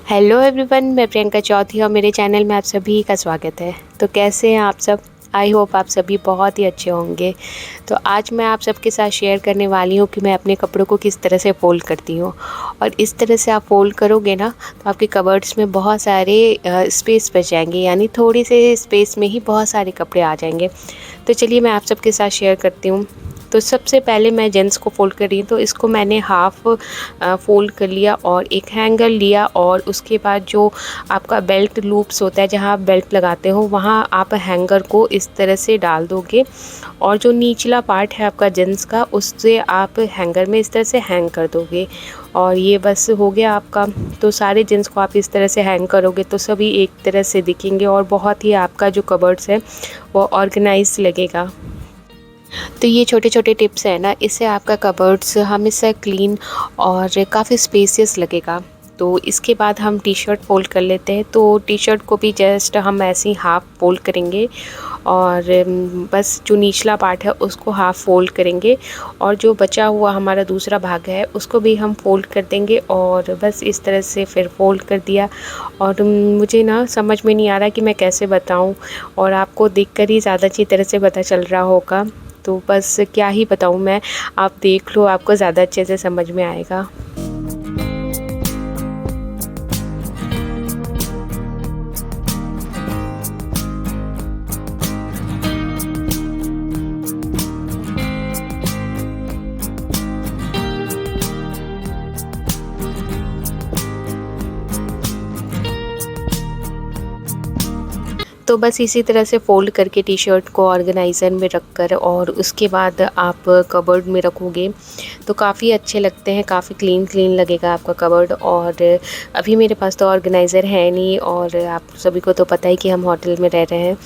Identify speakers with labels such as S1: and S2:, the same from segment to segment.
S1: Hello everyone, मैं प्रियंका चौधरी और मेरे चैनल में आप सभी का स्वागत है। तो कैसे हैं आप सब? आई होप आप सभी बहुत ही अच्छे होंगे। तो आज मैं आप सबके साथ शेयर करने वाली हूँ कि मैं अपने कपड़ों को किस तरह से फ़ोल्ड करती हूँ। और इस तरह से आप फ़ोल्ड करोगे ना तो आपके कबर्ड्स में बहुत सारे स्पेस बच जाएंगे, यानी थोड़ी से स्पेस में ही बहुत सारे कपड़े आ जाएंगे। तो चलिए मैं आप सबके साथ शेयर करती हूँ। तो सबसे पहले मैं जेंट्स को फ़ोल्ड कर रही हूँ, तो इसको मैंने हाफ़ फ़ोल्ड कर लिया और एक हैंगर लिया और उसके बाद जो आपका बेल्ट लूप्स होता है, जहाँ आप बेल्ट लगाते हो, वहाँ आप हैंगर को इस तरह से डाल दोगे और जो निचला पार्ट है आपका जेंट्स का, उससे आप हैंगर में इस तरह से हैंग कर दोगे और ये बस हो गया आपका। तो सारे जेंट्स को आप इस तरह से हैंग करोगे तो सभी एक तरह से दिखेंगे और बहुत ही आपका जो कबर्ड्स है वो ऑर्गेनाइज लगेगा। तो ये छोटे छोटे टिप्स है ना, इससे आपका कबर्ड्स हमेशा क्लीन और काफ़ी स्पेसियस लगेगा। तो इसके बाद हम टी शर्ट फ़ोल्ड कर लेते हैं। तो टी शर्ट को भी जस्ट हम ऐसे ही हाफ़ फ़ोल्ड करेंगे और बस जो निचला पार्ट है उसको हाफ़ फ़ोल्ड करेंगे और जो बचा हुआ हमारा दूसरा भाग है उसको भी हम फ़ोल्ड कर देंगे और बस इस तरह से फिर फ़ोल्ड कर दिया। और मुझे ना समझ में नहीं आ रहा कि मैं कैसे बताऊं, और आपको देखकर ही ज़्यादा अच्छी तरह से पता चल रहा होगा। तो बस क्या ही बताऊँ मैं, आप देख लो, आपको ज़्यादा अच्छे से समझ में आएगा। तो बस इसी तरह से फ़ोल्ड करके टी शर्ट को ऑर्गेनाइज़र में रख कर और उसके बाद आप कबर्ड में रखोगे तो काफ़ी अच्छे लगते हैं, काफ़ी क्लीन क्लीन लगेगा आपका कबर्ड। और अभी मेरे पास तो ऑर्गेनाइज़र है नहीं और आप सभी को तो पता ही कि हम होटल में रह रहे हैं,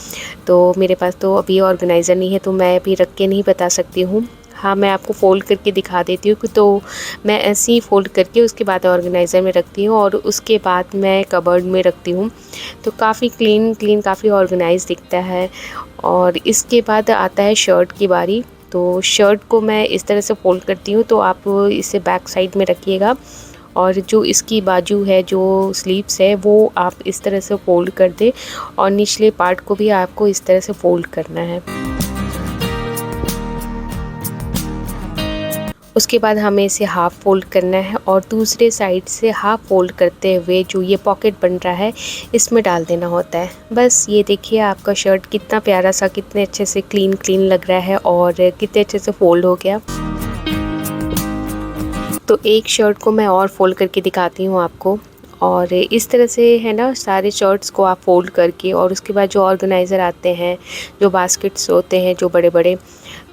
S1: तो मेरे पास तो अभी ऑर्गेनाइज़र नहीं है, तो मैं अभी रख के नहीं बता सकती हूँ। हाँ, मैं आपको फ़ोल्ड करके दिखा देती हूँ कि तो मैं ऐसे ही फ़ोल्ड करके उसके बाद ऑर्गेनाइज़र में रखती हूँ और उसके बाद मैं कबर्ड में रखती हूँ। तो काफ़ी क्लीन क्लीन, काफ़ी ऑर्गेनाइज़ दिखता है। और इसके बाद आता है शर्ट की बारी। तो शर्ट को मैं इस तरह से फ़ोल्ड करती हूँ, तो आप इसे बैक साइड में रखिएगा और जो इसकी बाजू है, जो स्लीव्स है, वो आप इस तरह से फ़ोल्ड कर दें और निचले पार्ट को भी आपको इस तरह से फ़ोल्ड करना है। उसके बाद हमें इसे हाफ़ फ़ोल्ड करना है और दूसरे साइड से हाफ़ फ़ोल्ड करते हुए जो ये पॉकेट बन रहा है इसमें डाल देना होता है। बस ये देखिए आपका शर्ट कितना प्यारा सा, कितने अच्छे से क्लीन क्लीन लग रहा है और कितने अच्छे से फ़ोल्ड हो गया। तो एक शर्ट को मैं और फ़ोल्ड करके दिखाती हूँ आपको। और इस तरह से है ना, सारे शर्ट्स को आप फ़ोल्ड करके और उसके बाद जो ऑर्गेनाइज़र आते हैं, जो बास्केट्स होते हैं जो बड़े बड़े,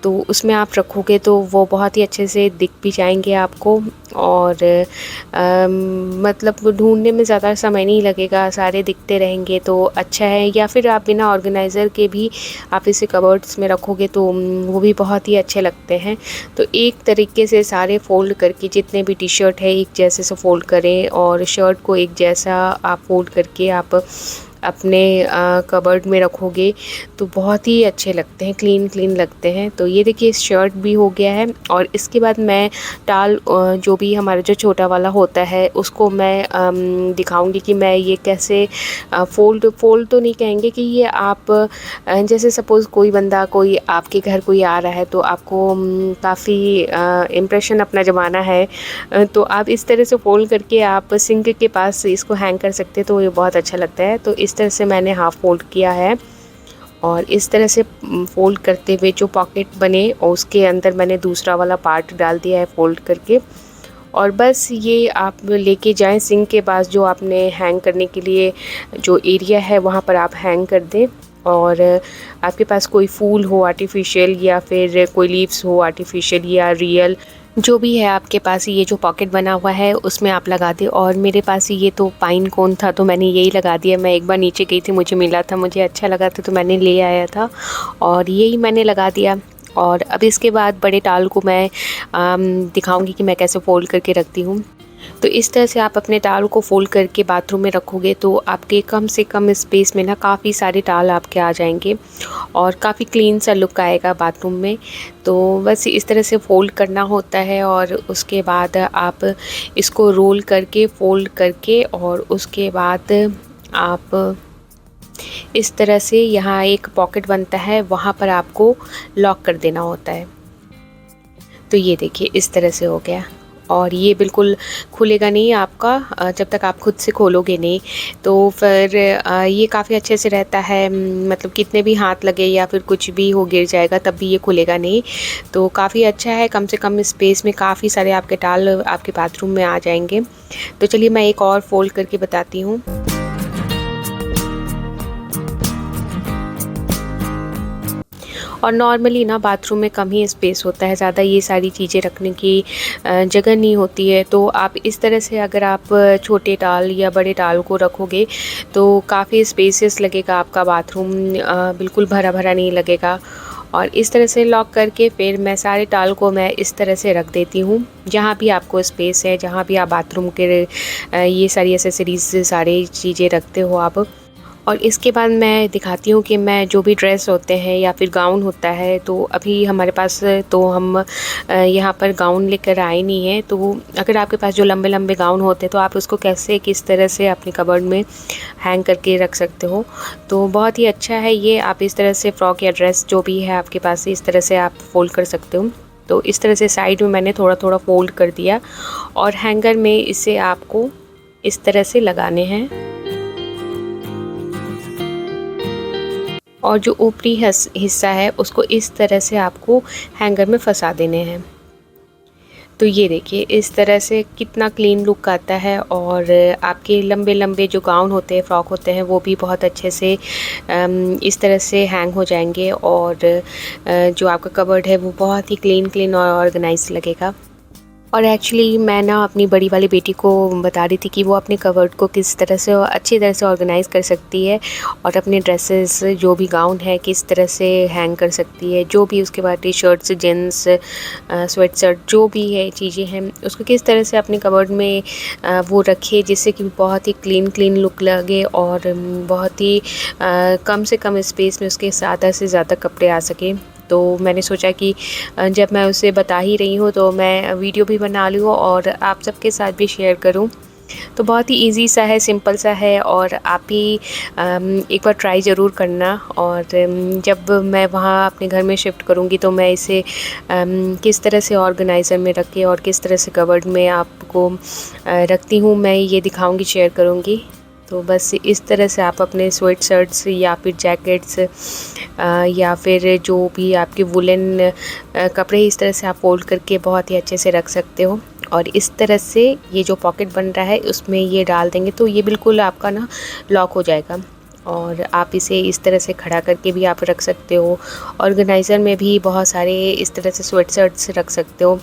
S1: तो उसमें आप रखोगे तो वो बहुत ही अच्छे से दिख भी जाएंगे आपको। और मतलब ढूंढने में ज़्यादा समय नहीं लगेगा, सारे दिखते रहेंगे तो अच्छा है। या फिर आप बिना ऑर्गेनाइज़र के भी आप इसे कबर्ड्स में रखोगे तो वो भी बहुत ही अच्छे लगते हैं। तो एक तरीके से सारे फ़ोल्ड करके जितने भी टी शर्ट है एक जैसे से फ़ोल्ड करें और शर्ट को एक जैसा आप फ़ोल्ड करके आप अपने कबर्ड में रखोगे तो बहुत ही अच्छे लगते हैं, क्लीन क्लीन लगते हैं। तो ये देखिए शर्ट भी हो गया है। और इसके बाद मैं टाल जो भी हमारा जो छोटा वाला होता है उसको मैं दिखाऊंगी कि मैं ये कैसे फ़ोल्ड तो नहीं कहेंगे कि ये आप जैसे सपोज़ कोई बंदा, कोई आपके घर कोई आ रहा है तो आपको काफ़ी इम्प्रेशन अपना जमाना है, तो आप इस तरह से फ़ोल्ड करके आप सिंक के पास इसको हैंग कर सकते हैं, तो ये बहुत अच्छा लगता है। तो इस तरह से मैंने हाफ़ फ़ोल्ड किया है और इस तरह से फ़ोल्ड करते हुए जो पॉकेट बने और उसके अंदर मैंने दूसरा वाला पार्ट डाल दिया है फ़ोल्ड करके। और बस ये आप लेके जाएं सिंक के पास, जो आपने हैंग करने के लिए जो एरिया है वहाँ पर आप हैंग कर दें। और आपके पास कोई फूल हो आर्टिफिशियल या फिर कोई लीव्स हो आर्टिफिशियल या रियल, जो भी है आपके पास, ये जो पॉकेट बना हुआ है उसमें आप लगा दें। और मेरे पास ये तो पाइन कोन था तो मैंने यही लगा दिया। मैं एक बार नीचे गई थी, मुझे मिला था, मुझे अच्छा लगा था तो मैंने ले आया था और यही मैंने लगा दिया। और अब इसके बाद बड़े टाल को मैं दिखाऊंगी कि मैं कैसे फ़ोल्ड करके रखती हूँ। तो इस तरह से आप अपने टॉवल को फ़ोल्ड करके बाथरूम में रखोगे तो आपके कम से कम स्पेस में ना काफ़ी सारे टॉवल आपके आ जाएंगे और काफ़ी क्लीन सा लुक आएगा बाथरूम में। तो बस इस तरह से फ़ोल्ड करना होता है और उसके बाद आप इसको रोल करके फ़ोल्ड करके और उसके बाद आप इस तरह से यहाँ एक पॉकेट बनता है, वहाँ पर आपको लॉक कर देना होता है। तो ये देखिए इस तरह से हो गया और ये बिल्कुल खुलेगा नहीं आपका जब तक आप खुद से खोलोगे नहीं। तो फिर ये काफ़ी अच्छे से रहता है, मतलब कितने भी हाथ लगे या फिर कुछ भी हो गिर जाएगा तब भी ये खुलेगा नहीं। तो काफ़ी अच्छा है, कम से कम स्पेस में काफ़ी सारे आपके टॉवल आपके बाथरूम में आ जाएंगे। तो चलिए मैं एक और फ़ोल्ड करके बताती हूँ। और नॉर्मली ना बाथरूम में कम ही स्पेस होता है, ज़्यादा ये सारी चीज़ें रखने की जगह नहीं होती है। तो आप इस तरह से अगर आप छोटे टॉवल या बड़े टॉवल को रखोगे तो काफ़ी स्पेसियस लगेगा आपका बाथरूम, बिल्कुल भरा भरा नहीं लगेगा। और इस तरह से लॉक करके फिर मैं सारे टॉवल को मैं इस तरह से रख देती हूँ, जहाँ भी आपको स्पेस है, जहाँ भी आप बाथरूम के ये सारी एसेसरीज़ सारी चीज़ें रखते हो आप। और इसके बाद मैं दिखाती हूँ कि मैं जो भी ड्रेस होते हैं या फिर गाउन होता है, तो अभी हमारे पास तो हम यहाँ पर गाउन लेकर आए नहीं हैं। तो अगर आपके पास जो लंबे लंबे गाउन होते हैं तो आप उसको कैसे किस तरह से अपने कबर्ड में हैंग करके रख सकते हो। तो बहुत ही अच्छा है ये, आप इस तरह से फ्रॉक या ड्रेस जो भी है आपके पास इस तरह से आप फोल्ड कर सकते हो। तो इस तरह से साइड में मैंने थोड़ा थोड़ा फोल्ड कर दिया और हैंगर में इसे आपको इस तरह से लगाने हैं और जो ऊपरी हिस्सा है उसको इस तरह से आपको हैंगर में फंसा देने हैं। तो ये देखिए इस तरह से कितना क्लीन लुक आता है और आपके लंबे लंबे जो गाउन होते हैं, फ्रॉक होते हैं, वो भी बहुत अच्छे से इस तरह से हैंग हो जाएंगे और जो आपका कबर्ड है वो बहुत ही क्लीन और ऑर्गेनाइज लगेगा। और एक्चुअली मैं ना अपनी बड़ी वाली बेटी को बता रही थी कि वो अपने कबर्ड को किस तरह से अच्छी तरह से ऑर्गेनाइज़ कर सकती है और अपने ड्रेसेस जो भी गाउन है किस तरह से हैंग कर सकती है, जो भी उसके बाद T shirts, jeans, sweat shirt जो भी है चीज़ें हैं उसको किस तरह से अपने कबर्ड में वो रखे जिससे कि बहुत ही क्लीन लुक लगे और बहुत ही कम से कम स्पेस में उसके ज़्यादा से ज़्यादा कपड़े आ सके। तो मैंने सोचा कि जब मैं उसे बता ही रही हूँ तो मैं वीडियो भी बना लूँ और आप सबके साथ भी शेयर करूँ। तो बहुत ही इजी सा है, सिंपल सा है और आप भी एक बार ट्राई ज़रूर करना। और जब मैं वहाँ अपने घर में शिफ्ट करूँगी तो मैं इसे किस तरह से ऑर्गेनाइज़र में रख के और किस तरह से कबर्ड में आपको रखती हूँ मैं ये दिखाऊँगी, शेयर करूँगी। तो बस इस तरह से आप अपने स्वेट शर्ट्स या फिर जैकेट्स या फिर जो भी आपके वुलन कपड़े इस तरह से आप फोल्ड करके बहुत ही अच्छे से रख सकते हो। और इस तरह से ये जो पॉकेट बन रहा है उसमें ये डाल देंगे तो ये बिल्कुल आपका ना लॉक हो जाएगा और आप इसे इस तरह से खड़ा करके भी आप रख सकते हो। ऑर्गेनाइज़र में भी बहुत सारे इस तरह से स्वेट शर्ट्स रख सकते हो।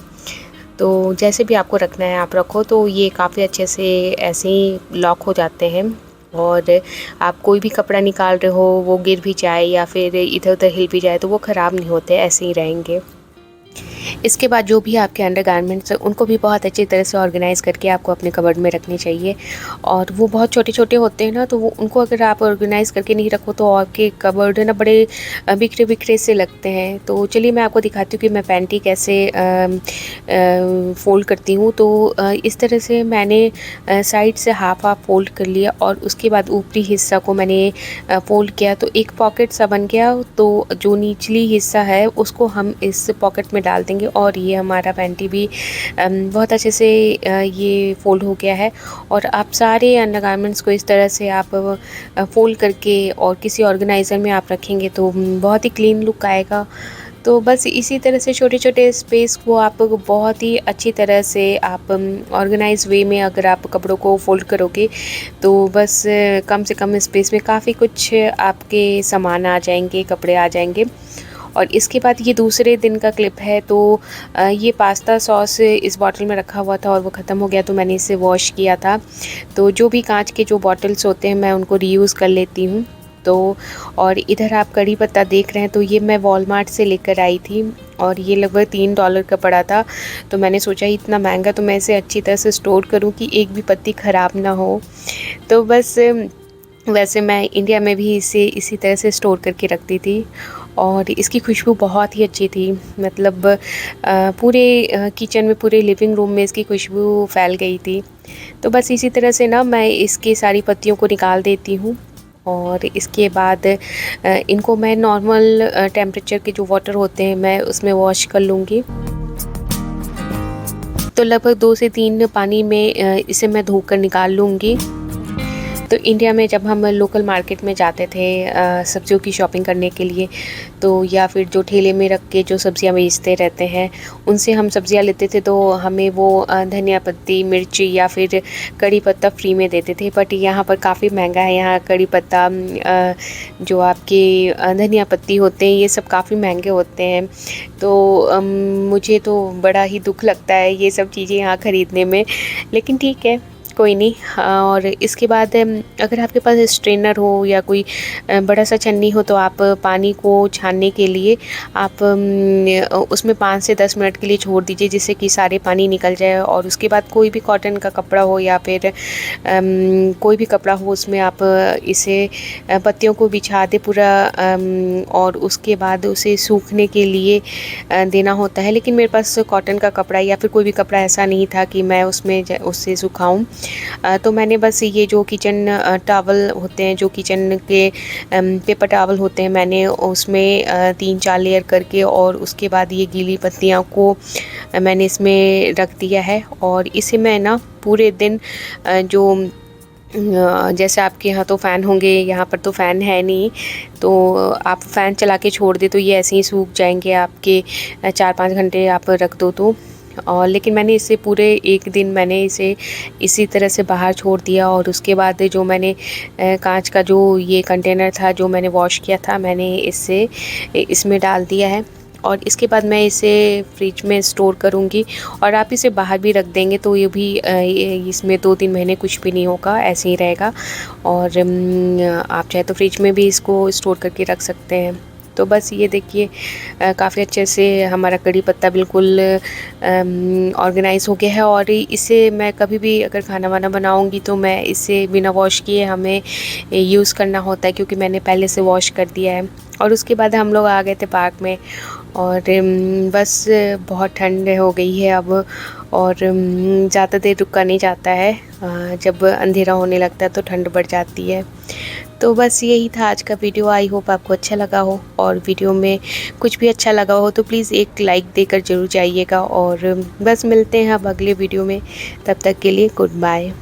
S1: तो जैसे भी आपको रखना है आप रखो, तो ये काफ़ी अच्छे से ऐसे ही लॉक हो जाते हैं और आप कोई भी कपड़ा निकाल रहे हो वो गिर भी जाए या फिर इधर उधर हिल भी जाए तो वो ख़राब नहीं होते, ऐसे ही रहेंगे। इसके बाद जो भी आपके अंडरगारमेंट्स हैं उनको भी बहुत अच्छी तरह से ऑर्गेनाइज़ करके आपको अपने कबर्ड में रखने चाहिए। और वो बहुत छोटे छोटे होते हैं ना, तो वो उनको अगर आप ऑर्गेनाइज़ करके नहीं रखो तो आपके कबर्ड है ना बड़े बिखरे बिखरे से लगते हैं। तो चलिए मैं आपको दिखाती हूँ कि मैं पैंटी कैसे फ़ोल्ड करती हूँ। तो इस तरह से मैंने साइड से हाफ फ़ोल्ड कर लिया और उसके बाद ऊपरी हिस्सा को मैंने फ़ोल्ड किया तो एक पॉकेट सा बन गया। तो जो निचली हिस्सा है उसको हम इस पॉकेट में डाल देंगे और ये हमारा पैंटी भी बहुत अच्छे से ये फ़ोल्ड हो गया है। और आप सारे अंडरगारमेंट्स को इस तरह से आप फ़ोल्ड करके और किसी ऑर्गेनाइज़र में आप रखेंगे तो बहुत ही क्लीन लुक आएगा। तो बस इसी तरह से छोटे छोटे स्पेस को आप बहुत ही अच्छी तरह से आप ऑर्गेनाइज वे में अगर आप कपड़ों को फ़ोल्ड करोगे तो बस कम से कम स्पेस में काफ़ी कुछ आपके सामान आ जाएंगे, कपड़े आ जाएंगे। और इसके बाद ये दूसरे दिन का क्लिप है। तो ये पास्ता सॉस इस बॉटल में रखा हुआ था और वो ख़त्म हो गया तो मैंने इसे वॉश किया था। तो जो भी कांच के जो बॉटल्स होते हैं मैं उनको रीयूज़ कर लेती हूँ। तो और इधर आप कड़ी पत्ता देख रहे हैं, तो ये मैं वॉलमार्ट से लेकर आई थी और ये लगभग $3 का पड़ा था। तो मैंने सोचा इतना महंगा, तो मैं इसे अच्छी तरह से स्टोर करूं कि एक भी पत्ती ख़राब ना हो। तो बस वैसे मैं इंडिया में भी इसे इसी तरह से स्टोर करके रखती थी और इसकी खुशबू बहुत ही अच्छी थी। मतलब पूरे किचन में, पूरे लिविंग रूम में इसकी खुशबू फैल गई थी। तो बस इसी तरह से ना मैं इसकी सारी पत्तियों को निकाल देती हूँ और इसके बाद इनको मैं नॉर्मल टेम्परेचर के जो वाटर होते हैं मैं उसमें वॉश कर लूँगी। तो लगभग 2 से 3 पानी में इसे मैं धोकर निकाल लूँगी। तो इंडिया में जब हम लोकल मार्केट में जाते थे सब्जियों की शॉपिंग करने के लिए, तो या फिर जो ठेले में रख के जो सब्जियां बेचते रहते हैं उनसे हम सब्जियां लेते थे, तो हमें वो धनिया पत्ती, मिर्ची या फिर कड़ी पत्ता फ्री में देते थे। बट यहाँ पर काफ़ी महंगा है। यहाँ कड़ी पत्ता, जो आपके धनिया पत्ती होते हैं, ये सब काफ़ी महंगे होते हैं। तो मुझे तो बड़ा ही दुख लगता है ये सब चीज़ें यहाँ ख़रीदने में, लेकिन ठीक है, कोई नहीं। और इसके बाद अगर आपके पास स्ट्रेनर हो या कोई बड़ा सा छन्नी हो, तो आप पानी को छानने के लिए आप उसमें 5 से 10 मिनट के लिए छोड़ दीजिए, जिससे कि सारे पानी निकल जाए। और उसके बाद कोई भी कॉटन का कपड़ा हो या फिर कोई भी कपड़ा हो, उसमें आप इसे पत्तियों को बिछा दे पूरा, और उसके बाद उसे सूखने के लिए देना होता है। लेकिन मेरे पास कॉटन का कपड़ा या फिर कोई भी कपड़ा ऐसा नहीं था कि मैं उसमें उससे सुखाऊं। तो मैंने बस ये जो किचन टॉवल होते हैं, जो किचन के पेपर टॉवल होते हैं, मैंने उसमें 3-4 लेयर करके और उसके बाद ये गीली पत्तियाँ को मैंने इसमें रख दिया है। और इसे मैं ना पूरे दिन जो जैसे आपके यहाँ तो फ़ैन होंगे, यहाँ पर तो फ़ैन है नहीं, तो आप फ़ैन चला के छोड़ दे तो ये ऐसे ही सूख जाएंगे आपके। 4-5 घंटे आप रख दो तो। और लेकिन मैंने इसे पूरे एक दिन मैंने इसे इसी तरह से बाहर छोड़ दिया। और उसके बाद जो मैंने कांच का जो ये कंटेनर था जो मैंने वॉश किया था, मैंने इसमें डाल दिया है। और इसके बाद मैं इसे फ्रिज में स्टोर करूँगी। और आप इसे बाहर भी रख देंगे तो ये भी इसमें 2-3 महीने कुछ भी नहीं होगा, ऐसे ही रहेगा। और आप चाहे तो फ्रिज में भी इसको स्टोर करके रख सकते हैं। तो बस ये देखिए, काफ़ी अच्छे से हमारा कड़ी पत्ता बिल्कुल ऑर्गेनाइज़ हो गया है। और इसे मैं कभी भी अगर खाना वाना बनाऊंगी तो मैं इसे बिना वॉश किए हमें यूज़ करना होता है, क्योंकि मैंने पहले से वॉश कर दिया है। और उसके बाद हम लोग आ गए थे पार्क में, और बस बहुत ठंड हो गई है अब, और ज़्यादा देर रुका नहीं जाता है। जब अंधेरा होने लगता है तो ठंड बढ़ जाती है। तो बस यही था आज का वीडियो। आई होप आपको अच्छा लगा हो, और वीडियो में कुछ भी अच्छा लगा हो तो प्लीज़ एक लाइक देकर ज़रूर जाइएगा। और बस मिलते हैं अब अगले वीडियो में, तब तक के लिए गुड बाय।